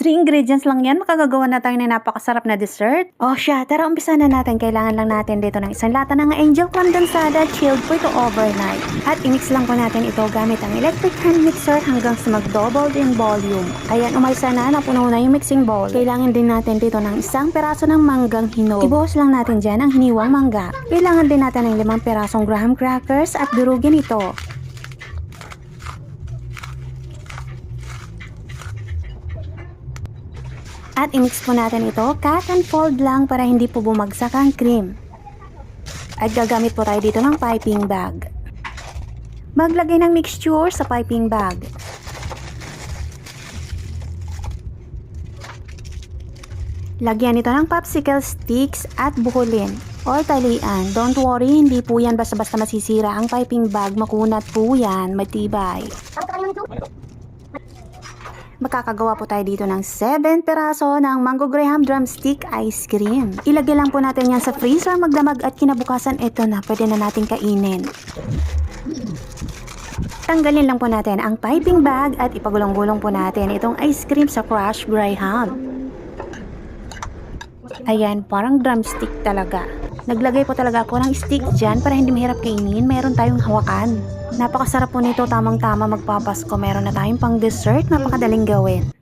3 ingredients lang yan, makagagawa na tayo ng napakasarap na dessert. O siya, tara umpisa na natin. Kailangan lang natin dito ng isang lata ng angel condensada, chilled po ito overnight. At i-mix lang po natin ito gamit ang electric hand mixer hanggang sa mag-double in volume. Ayan, umaysa na, napuno na yung mixing bowl. Kailangan din natin dito ng isang peraso ng manggang hinog. Ibuhos lang natin dyan ang hiniwang mangga. Kailangan din natin ng 5 perasong graham crackers at durugin ito. At i-mix po natin ito, cut and fold lang para hindi po bumagsak ang cream. At gagamit po tayo dito ng piping bag. Maglagay ng mixture sa piping bag. Lagyan ito ng popsicle sticks at buhulin or talian. Don't worry, hindi po yan basta-basta masisira ang piping bag. Makunat po yan, matibay. Makakagawa po tayo dito ng 7 peraso ng Mango Graham drumstick ice cream. Ilagay lang po natin yan sa freezer magdamag at kinabukasan ito na pwede na natin kainin. Tanggalin lang po natin ang piping bag at ipagulong-gulong po natin itong ice cream sa crushed graham. Ayan, parang drumstick talaga. Naglagay po talaga ako ng stick dyan para hindi mahirap kainin. Meron tayong hawakan. Napakasarap po nito, tamang-tama magpapasko. Meron na tayong pang dessert, napakadaling gawin.